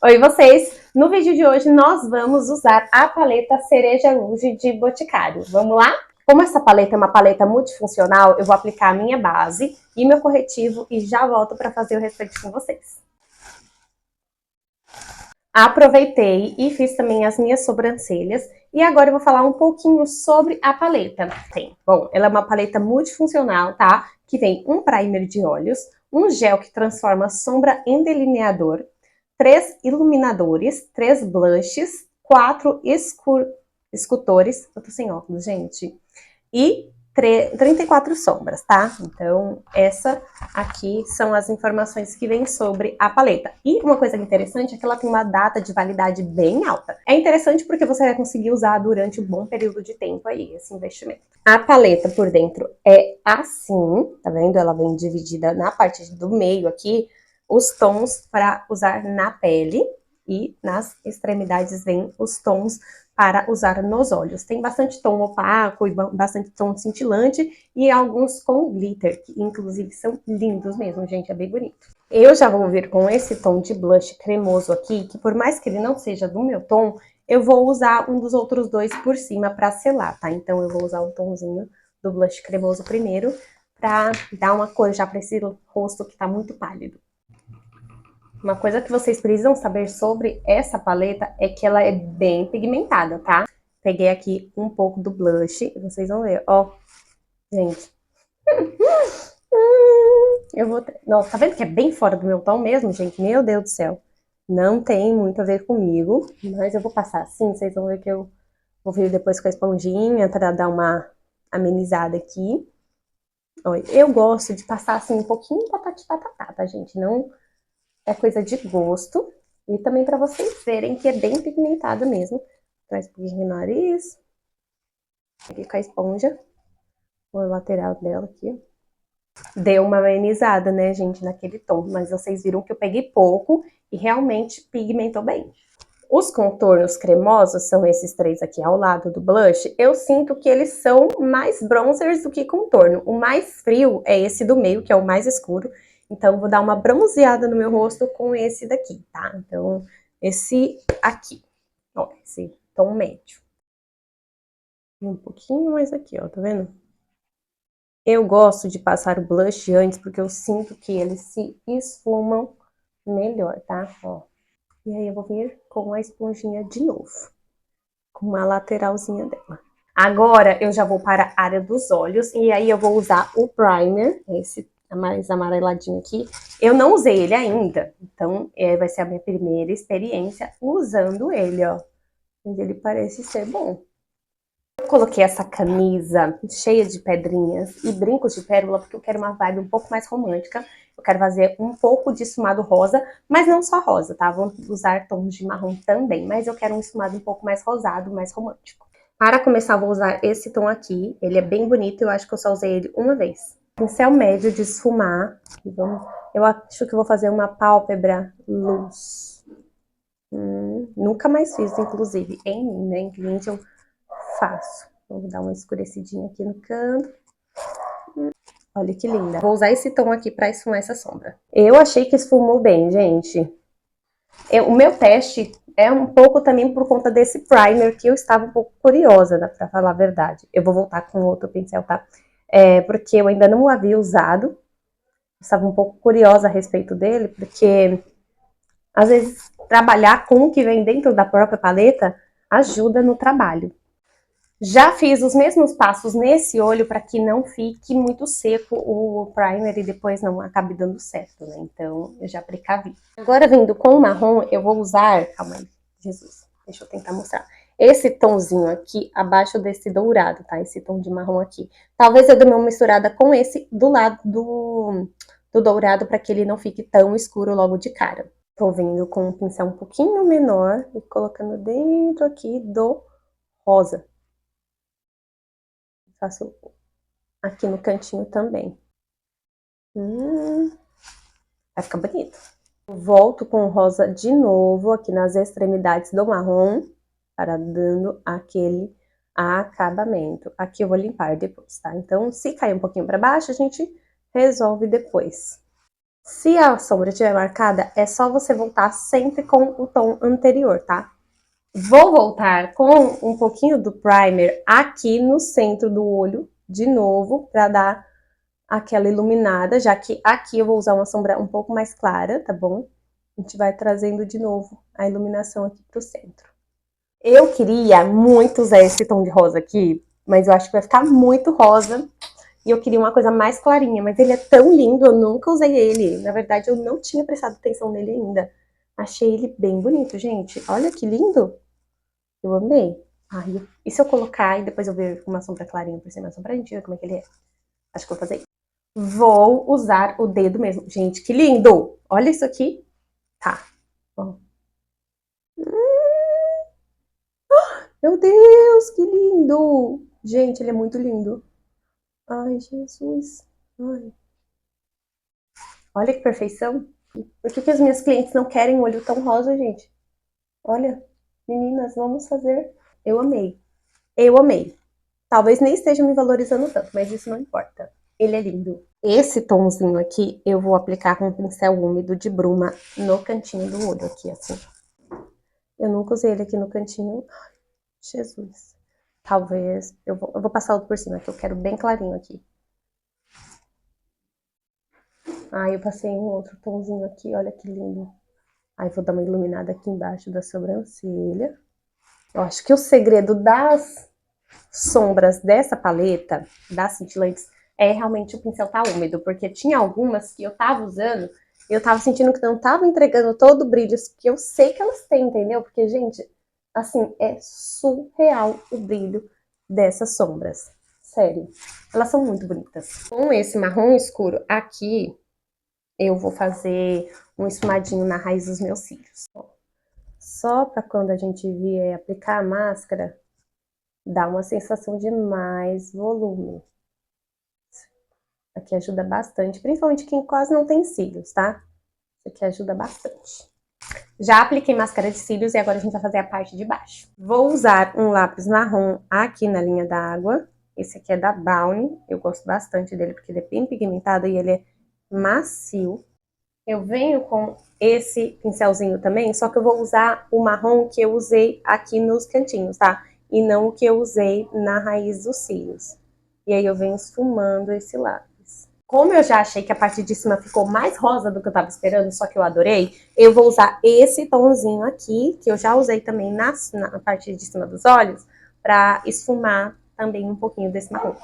Oi, vocês! No vídeo de hoje nós vamos usar a paleta Cereja Rouge de Boticário. Vamos lá? Como essa paleta é uma paleta multifuncional, eu vou aplicar a minha base e meu corretivo e já volto para fazer o restante com vocês. Aproveitei e fiz também as minhas sobrancelhas e agora eu vou falar um pouquinho sobre a paleta. Bom, ela é uma paleta multifuncional, tá? Que tem um primer de olhos, um gel que transforma sombra em delineador, 3 iluminadores, 3 blushes, 4 escultores, eu tô sem óculos, gente, e 34 sombras, tá? Então, essa aqui são as informações que vêm sobre a paleta. E uma coisa interessante é que ela tem uma data de validade bem alta. É interessante porque você vai conseguir usar durante um bom período de tempo aí, esse investimento. A paleta por dentro é assim, tá vendo? Ela vem dividida na parte do meio aqui, os tons para usar na pele e nas extremidades vem os tons para usar nos olhos. Tem bastante tom opaco e bastante tom cintilante e alguns com glitter, que inclusive são lindos mesmo, gente, é bem bonito. Eu já vou vir com esse tom de blush cremoso aqui, que por mais que ele não seja do meu tom, eu vou usar um dos outros dois por cima para selar, tá? Então eu vou usar o tomzinho do blush cremoso primeiro, para dar uma cor já para esse rosto que tá muito pálido. Uma coisa que vocês precisam saber sobre essa paleta é que ela é bem pigmentada, tá? Peguei aqui um pouco do blush, vocês vão ver, ó. Gente. Eu vou... Nossa, tá vendo que é bem fora do meu tom mesmo, gente? Meu Deus do céu. Não tem muito a ver comigo, mas eu vou passar assim, vocês vão ver que eu vou vir depois com a esponjinha para dar uma amenizada aqui. Olha, eu gosto de passar assim um pouquinho patati patatá, tá, gente? Não é coisa de gosto. E também para vocês verem que é bem pigmentada mesmo. Traz um pouquinho no nariz. Aqui com a esponja. O lateral dela aqui. Deu uma amenizada, né, gente, naquele tom. Mas vocês viram que eu peguei pouco e realmente pigmentou bem. Os contornos cremosos são esses três aqui ao lado do blush. Eu sinto que eles são mais bronzers do que contorno. O mais frio é esse do meio, que é o mais escuro. Então, vou dar uma bronzeada no meu rosto com esse daqui, tá? Então, esse aqui. Ó, esse tom médio. E um pouquinho mais aqui, ó, tá vendo? Eu gosto de passar o blush antes, porque eu sinto que eles se esfumam melhor, tá? Ó. E aí eu vou vir com a esponjinha de novo, com uma lateralzinha dela. Agora eu já vou para a área dos olhos, e aí eu vou usar o primer, esse mais amareladinho aqui. Eu não usei ele ainda, então vai ser a minha primeira experiência usando ele, ó. Ele parece ser bom. Eu coloquei essa camisa cheia de pedrinhas e brincos de pérola porque eu quero uma vibe um pouco mais romântica. Eu quero fazer um pouco de esfumado rosa, mas não só rosa, tá? Vou usar tons de marrom também, mas eu quero um esfumado um pouco mais rosado, mais romântico. Para começar, eu vou usar esse tom aqui. Ele é bem bonito, eu acho que eu só usei ele uma vez. Pincel médio de esfumar. Eu acho que eu vou fazer uma pálpebra luz. Nunca mais fiz, inclusive, em mim, né? Em cliente eu faço. Vou dar uma escurecidinha aqui no canto. Olha que linda. Vou usar esse tom aqui para esfumar essa sombra. Eu achei que esfumou bem, gente. O meu teste é um pouco também por conta desse primer, que eu estava um pouco curiosa, né, para falar a verdade. Eu vou voltar com outro pincel, tá? Porque eu ainda não o havia usado. Estava um pouco curiosa a respeito dele, porque às vezes trabalhar com o que vem dentro da própria paleta ajuda no trabalho. Já fiz os mesmos passos nesse olho para que não fique muito seco o primer e depois não acabe dando certo, né? Então, eu já precavi. Agora, vindo com o marrom, eu vou usar... Calma aí, Jesus, deixa eu tentar mostrar. Esse tomzinho aqui, abaixo desse dourado, tá? Esse tom de marrom aqui. Talvez eu dê uma misturada com esse do lado do dourado para que ele não fique tão escuro logo de cara. Tô vindo com um pincel um pouquinho menor e colocando dentro aqui do rosa. Faço aqui no cantinho também. Vai ficar bonito. Volto com o rosa de novo aqui nas extremidades do marrom, para dando aquele acabamento. Aqui eu vou limpar depois, tá? Então, se cair um pouquinho para baixo, a gente resolve depois. Se a sombra estiver marcada, é só você voltar sempre com o tom anterior, tá? Vou voltar com um pouquinho do primer aqui no centro do olho, de novo, para dar aquela iluminada, já que aqui eu vou usar uma sombra um pouco mais clara, tá bom? A gente vai trazendo de novo a iluminação aqui pro centro. Eu queria muito usar esse tom de rosa aqui, mas eu acho que vai ficar muito rosa. E eu queria uma coisa mais clarinha, mas ele é tão lindo, eu nunca usei ele. Na verdade, eu não tinha prestado atenção nele ainda. Achei ele bem bonito, gente. Olha que lindo! Eu amei. Ai, e se eu colocar e depois eu ver uma sombra clarinha por cima, só pra gente ver como é que ele é? Acho que eu vou fazer isso. Vou usar o dedo mesmo. Gente, que lindo! Olha isso aqui. Tá. Ó. Meu Deus, que lindo! Gente, ele é muito lindo. Ai, Jesus. Ai. Olha que perfeição. Por que as minhas clientes não querem um olho tão rosa, gente? Olha, meninas, vamos fazer. Eu amei. Eu amei. Talvez nem esteja me valorizando tanto, mas isso não importa. Ele é lindo. Esse tomzinho aqui, eu vou aplicar com um pincel úmido de bruma no cantinho do olho aqui, assim. Eu nunca usei ele aqui no cantinho. Ai, Jesus. Talvez, eu vou passar outro por cima, que eu quero bem clarinho aqui. Ah, eu passei um outro tomzinho aqui, olha que lindo. Aí vou dar uma iluminada aqui embaixo da sobrancelha. Eu acho que o segredo das sombras dessa paleta, das cintilantes, é realmente o pincel tá úmido, porque tinha algumas que eu tava usando e eu tava sentindo que não tava entregando todo o brilho que eu sei que elas têm, entendeu? Porque, gente, assim, é surreal o brilho dessas sombras. Sério, elas são muito bonitas. Com esse marrom escuro aqui, eu vou fazer um esfumadinho na raiz dos meus cílios. Só para quando a gente vier aplicar a máscara, dá uma sensação de mais volume. Aqui ajuda bastante, principalmente quem quase não tem cílios, tá? Isso aqui ajuda bastante. Já apliquei máscara de cílios e agora a gente vai fazer a parte de baixo. Vou usar um lápis marrom aqui na linha da água. Esse aqui é da Balmy, eu gosto bastante dele porque ele é bem pigmentado e ele é macio. Eu venho com esse pincelzinho também, só que eu vou usar o marrom que eu usei aqui nos cantinhos, tá? E não o que eu usei na raiz dos cílios. E aí eu venho esfumando esse lápis. Como eu já achei que a parte de cima ficou mais rosa do que eu tava esperando, só que eu adorei, eu vou usar esse tomzinho aqui, que eu já usei também na parte de cima dos olhos, pra esfumar também um pouquinho desse marrom.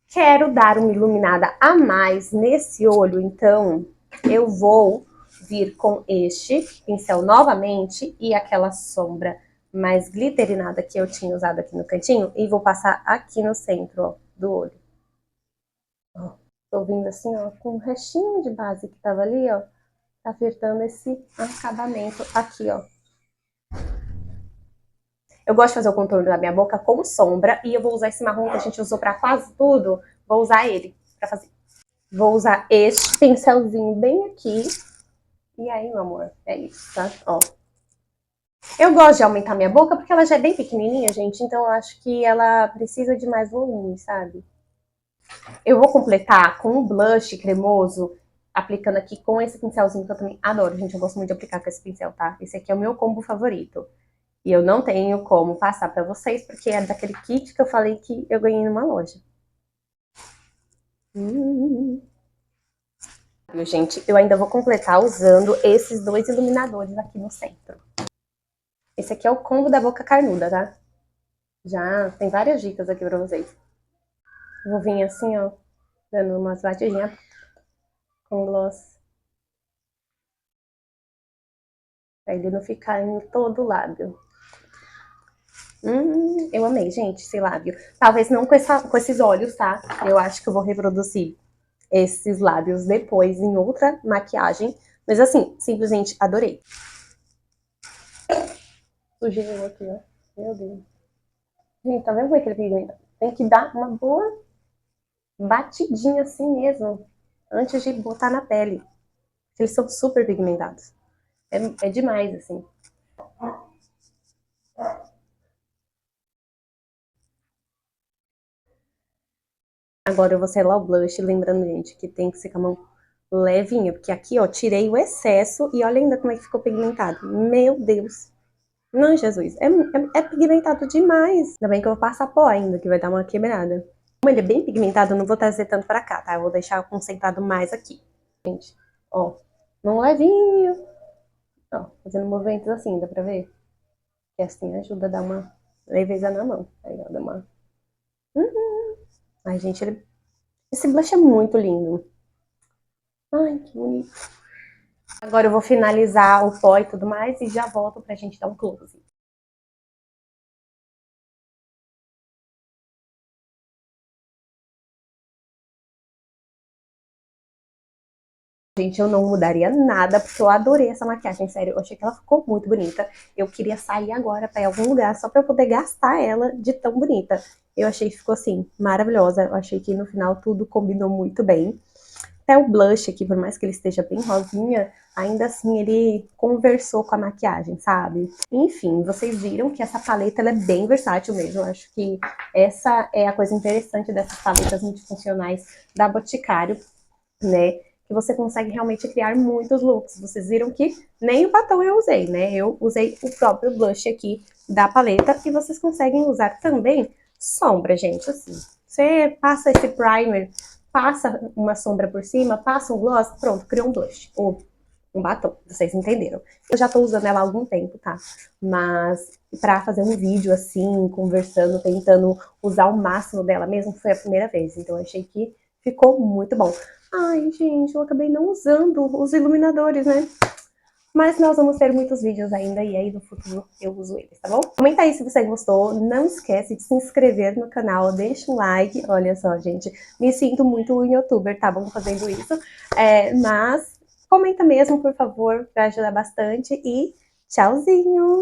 Quero dar uma iluminada a mais nesse olho, então eu vou vir com este pincel novamente e aquela sombra mais glitterinada que eu tinha usado aqui no cantinho e vou passar aqui no centro, ó, do olho. Ó, tô vindo assim, ó, com um restinho de base que tava ali, ó, apertando esse acabamento aqui, ó. Eu gosto de fazer o contorno da minha boca com sombra e eu vou usar esse marrom que a gente usou pra quase tudo, vou usar ele pra fazer. Vou usar este pincelzinho bem aqui. E aí, meu amor, é isso, tá? Ó. Eu gosto de aumentar minha boca porque ela já é bem pequenininha, gente. Então eu acho que ela precisa de mais volume, sabe? Eu vou completar com um blush cremoso, aplicando aqui com esse pincelzinho que eu também adoro. Gente, eu gosto muito de aplicar com esse pincel, tá? Esse aqui é o meu combo favorito. E eu não tenho como passar pra vocês, porque é daquele kit que eu falei que eu ganhei numa loja. Gente, eu ainda vou completar usando esses dois iluminadores aqui no centro. Esse aqui é o combo da boca carnuda, tá? Já tem várias dicas aqui pra vocês. Vou vir assim, ó, dando umas batidinhas com gloss. Pra ele não ficar em todo o lábio. Eu amei, gente, esse lábio. Talvez não com esses olhos, tá? Eu acho que eu vou reproduzir esses lábios depois em outra maquiagem. Mas assim, simplesmente adorei. Sujei aqui, ó. Meu Deus. Gente, tá vendo como é que ele pigmenta? Tem que dar uma boa batidinha assim mesmo, antes de botar na pele. Eles são super pigmentados. É demais, assim. Agora eu vou selar o blush, lembrando, gente, que tem que ser com a mão levinha, porque aqui, ó, tirei o excesso e olha ainda como é que ficou pigmentado. Meu Deus. Não, Jesus, é pigmentado demais. Ainda bem que eu vou passar pó ainda, que vai dar uma quebrada. Como ele é bem pigmentado, eu não vou trazer tanto pra cá, tá? Eu vou deixar concentrado mais aqui. Gente, ó, mão levinha. Ó, fazendo movimentos assim, dá pra ver? Que assim ajuda a dar uma leveza na mão. Aí, ó, dá uma... Ai, gente, esse blush é muito lindo. Ai, que bonito. Agora eu vou finalizar o pó e tudo mais e já volto pra gente dar um close. Gente, eu não mudaria nada, porque eu adorei essa maquiagem, sério. Eu achei que ela ficou muito bonita. Eu queria sair agora pra ir a algum lugar só pra eu poder gastar ela de tão bonita. Eu achei que ficou, assim, maravilhosa. Eu achei que no final tudo combinou muito bem. Até o blush aqui, por mais que ele esteja bem rosinha, ainda assim ele conversou com a maquiagem, sabe? Enfim, vocês viram que essa paleta ela é bem versátil mesmo. Eu acho que essa é a coisa interessante dessas paletas multifuncionais da Boticário, né? Que você consegue realmente criar muitos looks. Vocês viram que nem o batom eu usei, né? Eu usei o próprio blush aqui da paleta e vocês conseguem usar também sombra, gente, assim. Você passa esse primer, passa uma sombra por cima, passa um gloss, pronto, criou um blush. Ou um batom, vocês entenderam. Eu já tô usando ela há algum tempo, tá? Mas pra fazer um vídeo assim, conversando, tentando usar o máximo dela mesmo, foi a primeira vez. Então eu achei que ficou muito bom. Ai, gente, eu acabei não usando os iluminadores, né? Mas nós vamos ter muitos vídeos ainda e aí no futuro eu uso eles, tá bom? Comenta aí se você gostou, não esquece de se inscrever no canal, deixa um like. Olha só, gente, me sinto muito um youtuber, tá bom, fazendo isso. Mas comenta mesmo, por favor, vai ajudar bastante e tchauzinho!